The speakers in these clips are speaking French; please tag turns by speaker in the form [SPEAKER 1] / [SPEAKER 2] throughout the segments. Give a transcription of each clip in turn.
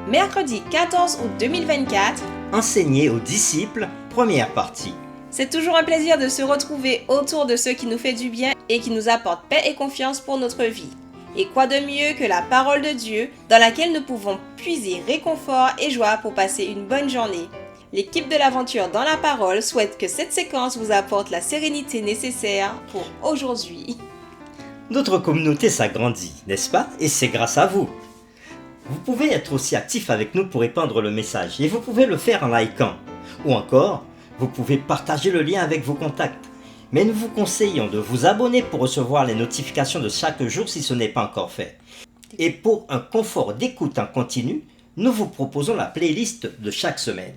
[SPEAKER 1] Mercredi 14 août 2024.
[SPEAKER 2] Enseigner aux disciples, première partie.
[SPEAKER 1] C'est toujours un plaisir de se retrouver autour de ce qui nous fait du bien et qui nous apporte paix et confiance pour notre vie. Et quoi de mieux que la parole de Dieu dans laquelle nous pouvons puiser réconfort et joie pour passer une bonne journée. L'équipe de l'aventure dans la parole souhaite que cette séquence vous apporte la sérénité nécessaire pour aujourd'hui.
[SPEAKER 2] Notre communauté s'agrandit, n'est-ce pas? Et c'est grâce à vous. Vous pouvez être aussi actif avec nous pour répandre le message et vous pouvez le faire en likant. Ou encore, vous pouvez partager le lien avec vos contacts. Mais nous vous conseillons de vous abonner pour recevoir les notifications de chaque jour si ce n'est pas encore fait. Et pour un confort d'écoute en continu, nous vous proposons la playlist de chaque semaine.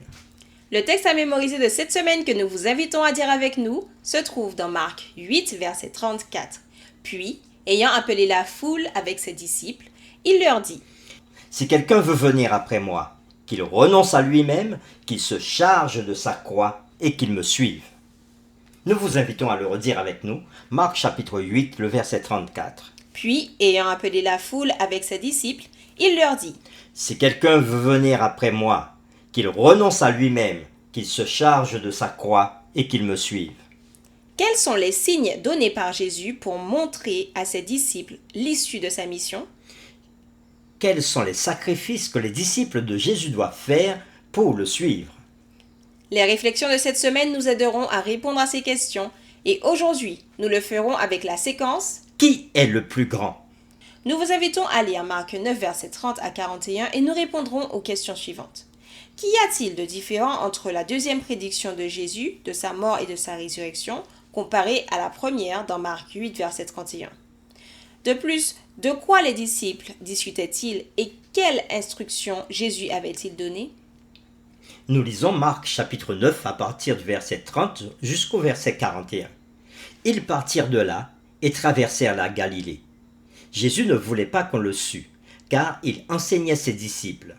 [SPEAKER 1] Le texte à mémoriser de cette semaine que nous vous invitons à dire avec nous se trouve dans Marc 8, verset 34. Puis, ayant appelé la foule avec ses disciples, il leur dit :
[SPEAKER 2] « Si quelqu'un veut venir après moi, qu'il renonce à lui-même, qu'il se charge de sa croix et qu'il me suive. » Nous vous invitons à le redire avec nous, Marc chapitre 8, le verset 34.
[SPEAKER 1] Puis, ayant appelé la foule avec ses disciples, il leur dit :
[SPEAKER 2] « Si quelqu'un veut venir après moi, qu'il renonce à lui-même, qu'il se charge de sa croix et qu'il me suive. »
[SPEAKER 1] Quels sont les signes donnés par Jésus pour montrer à ses disciples l'issue de sa mission ?
[SPEAKER 2] Quels sont les sacrifices que les disciples de Jésus doivent faire pour le suivre?
[SPEAKER 1] Les réflexions de cette semaine nous aideront à répondre à ces questions et aujourd'hui, nous le ferons avec la séquence
[SPEAKER 2] « Qui est le plus grand ?»
[SPEAKER 1] Nous vous invitons à lire Marc 9, versets 30 à 41 et nous répondrons aux questions suivantes. Qu'y a-t-il de différent entre la deuxième prédiction de Jésus, de sa mort et de sa résurrection, comparée à la première dans Marc 8, verset 31? De plus, de quoi les disciples discutaient-ils et quelles instructions Jésus avait-il données?
[SPEAKER 2] Nous lisons Marc chapitre 9 à partir du verset 30 jusqu'au verset 41. Ils partirent de là et traversèrent la Galilée. Jésus ne voulait pas qu'on le sût, car il enseignait ses disciples.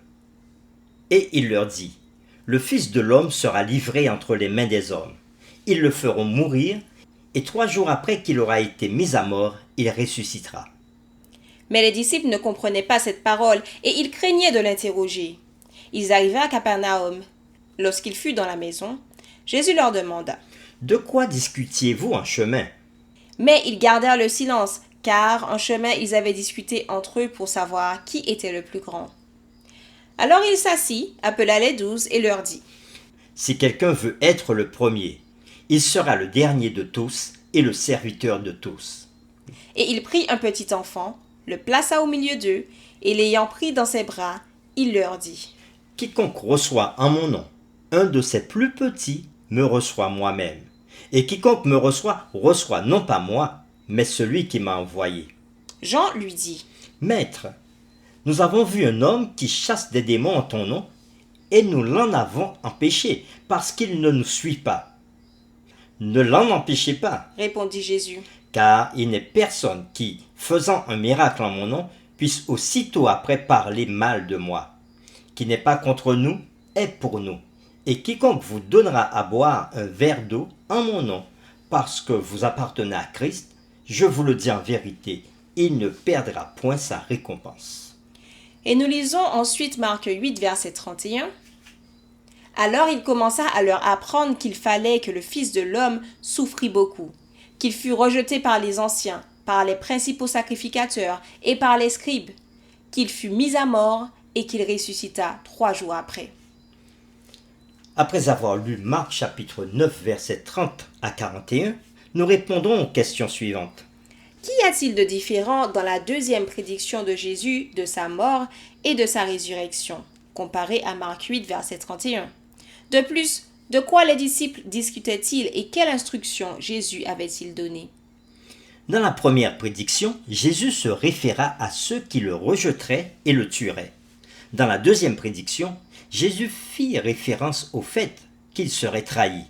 [SPEAKER 2] Et il leur dit : « Le Fils de l'homme sera livré entre les mains des hommes. Ils le feront mourir, et 3 jours après qu'il aura été mis à mort, il ressuscitera. »
[SPEAKER 1] Mais les disciples ne comprenaient pas cette parole et ils craignaient de l'interroger. Ils arrivaient à Capernaum. Lorsqu'il fut dans la maison, Jésus leur demanda :
[SPEAKER 2] « De quoi discutiez-vous en chemin ?»
[SPEAKER 1] Mais ils gardèrent le silence, car en chemin ils avaient discuté entre eux pour savoir qui était le plus grand. Alors il s'assit, appela les 12 et leur dit :
[SPEAKER 2] « Si quelqu'un veut être le premier, il sera le dernier de tous et le serviteur de tous. »
[SPEAKER 1] Et il prit un petit enfant, le plaça au milieu d'eux, et l'ayant pris dans ses bras, il leur dit :
[SPEAKER 2] « Quiconque reçoit en mon nom un de ces plus petits me reçoit moi-même. Et quiconque me reçoit non pas moi, mais celui qui m'a envoyé. »
[SPEAKER 1] Jean lui dit :
[SPEAKER 2] « Maître, nous avons vu un homme qui chasse des démons en ton nom, et nous l'en avons empêché, parce qu'il ne nous suit pas. » « Ne l'en empêchez pas,
[SPEAKER 1] répondit Jésus,
[SPEAKER 2] car il n'est personne qui, faisant un miracle en mon nom, puisse aussitôt après parler mal de moi. Qui n'est pas contre nous est pour nous. Et quiconque vous donnera à boire un verre d'eau en mon nom, parce que vous appartenez à Christ, je vous le dis en vérité, il ne perdra point sa récompense. »
[SPEAKER 1] Et nous lisons ensuite Marc 8, verset 31. Alors il commença à leur apprendre qu'il fallait que le Fils de l'homme souffrit beaucoup, qu'il fût rejeté par les anciens, par les principaux sacrificateurs et par les scribes, qu'il fût mis à mort et qu'il ressuscita 3 jours après.
[SPEAKER 2] Après avoir lu Marc chapitre 9, versets 30 à 41, nous répondrons aux questions suivantes.
[SPEAKER 1] Qu'y a-t-il de différent dans la deuxième prédiction de Jésus, de sa mort et de sa résurrection, comparée à Marc 8, verset 31? De plus, de quoi les disciples discutaient-ils et quelle instruction Jésus avait-il donné?
[SPEAKER 2] Dans la première prédiction, Jésus se référa à ceux qui le rejetteraient et le tueraient. Dans la deuxième prédiction, Jésus fit référence au fait qu'il serait trahi.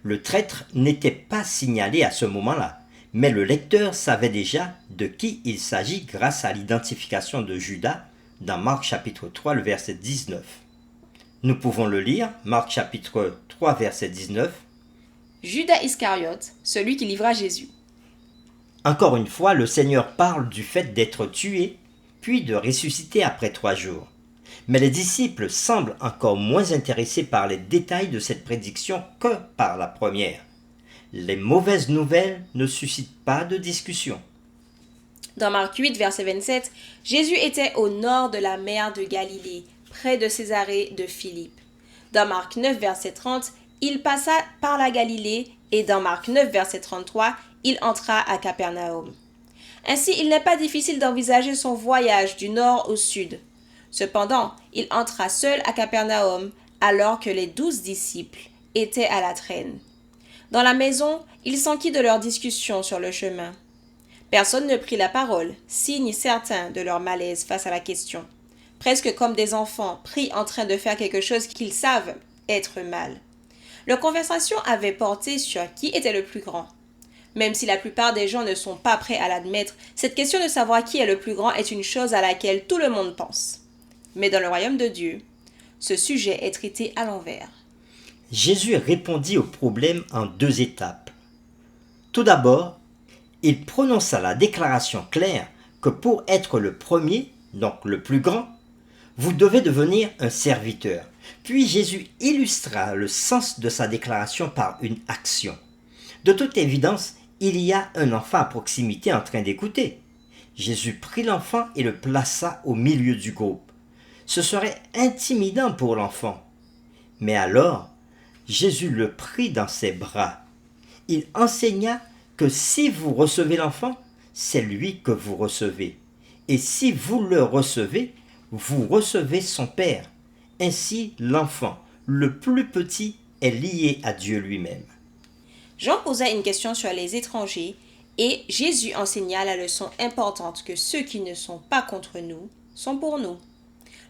[SPEAKER 2] Le traître n'était pas signalé à ce moment-là, mais le lecteur savait déjà de qui il s'agit grâce à l'identification de Judas dans Marc chapitre 3, le verset 19. Nous pouvons le lire, Marc chapitre 3, verset 19.
[SPEAKER 1] Judas Iscariote, celui qui livra Jésus.
[SPEAKER 2] Encore une fois, le Seigneur parle du fait d'être tué, puis de ressusciter après 3 jours. Mais les disciples semblent encore moins intéressés par les détails de cette prédiction que par la première. Les mauvaises nouvelles ne suscitent pas de discussion.
[SPEAKER 1] Dans Marc 8, verset 27, Jésus était au nord de la mer de Galilée, près de Césarée de Philippe. Dans Marc 9, verset 30, il passa par la Galilée et dans Marc 9, verset 33, il entra à Capernaum. Ainsi, il n'est pas difficile d'envisager son voyage du nord au sud. Cependant, il entra seul à Capernaum alors que les 12 disciples étaient à la traîne. Dans la maison, il s'enquit de leurs discussions sur le chemin. Personne ne prit la parole, signe certain de leur malaise face à la question, presque comme des enfants pris en train de faire quelque chose qu'ils savent être mal. Leur conversation avait porté sur qui était le plus grand. Même si la plupart des gens ne sont pas prêts à l'admettre, cette question de savoir qui est le plus grand est une chose à laquelle tout le monde pense. Mais dans le royaume de Dieu, ce sujet est traité à l'envers.
[SPEAKER 2] Jésus répondit au problème en 2 étapes. Tout d'abord, il prononça la déclaration claire que pour être le premier, donc le plus grand, vous devez devenir un serviteur. Puis Jésus illustra le sens de sa déclaration par une action. De toute évidence, il y a un enfant à proximité en train d'écouter. Jésus prit l'enfant et le plaça au milieu du groupe. Ce serait intimidant pour l'enfant. Mais alors, Jésus le prit dans ses bras. Il enseigna que si vous recevez l'enfant, c'est lui que vous recevez. Et si vous le recevez, vous recevez son Père. Ainsi, l'enfant, le plus petit, est lié à Dieu lui-même.
[SPEAKER 1] Jean posa une question sur les étrangers et Jésus enseigna la leçon importante que ceux qui ne sont pas contre nous sont pour nous.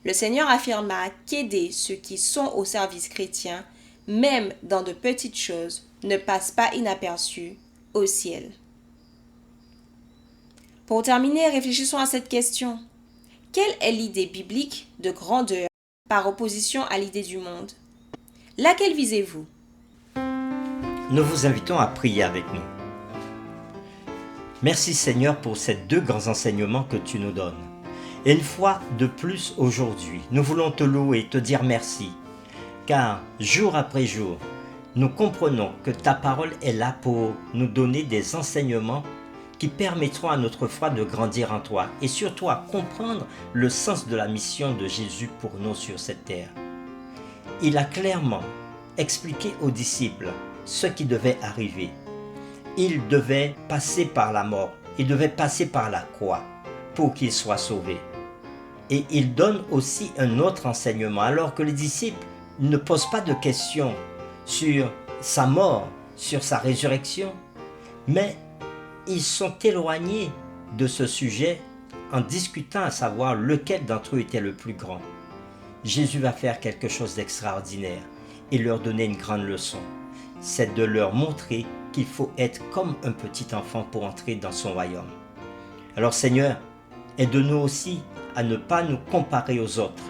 [SPEAKER 1] Le Seigneur affirma qu'aider ceux qui sont au service chrétien, même dans de petites choses, ne passe pas inaperçu au ciel. Pour terminer, réfléchissons à cette question. Quelle est l'idée biblique de grandeur par opposition à l'idée du monde? Laquelle visez-vous?
[SPEAKER 2] Nous vous invitons à prier avec nous. Merci Seigneur pour ces 2 grands enseignements que tu nous donnes. Et une fois de plus aujourd'hui, nous voulons te louer et te dire merci, car jour après jour, nous comprenons que ta parole est là pour nous donner des enseignements qui permettront à notre foi de grandir en toi et surtout à comprendre le sens de la mission de Jésus pour nous sur cette terre. Il a clairement expliqué aux disciples ce qui devait arriver. Ils devaient passer par la mort, ils devaient passer par la croix pour qu'ils soient sauvés. Et il donne aussi un autre enseignement, alors que les disciples ne posent pas de questions sur sa mort, sur sa résurrection, mais ils sont éloignés de ce sujet en discutant à savoir lequel d'entre eux était le plus grand. Jésus va faire quelque chose d'extraordinaire et leur donner une grande leçon. C'est de leur montrer qu'il faut être comme un petit enfant pour entrer dans son royaume. Alors Seigneur, aide-nous aussi à ne pas nous comparer aux autres.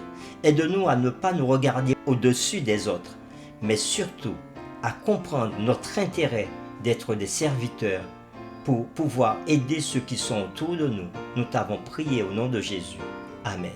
[SPEAKER 2] Aide-nous à ne pas nous regarder au-dessus des autres, mais surtout à comprendre notre intérêt d'être des serviteurs pour pouvoir aider ceux qui sont autour de nous. Nous t'avons prié au nom de Jésus. Amen.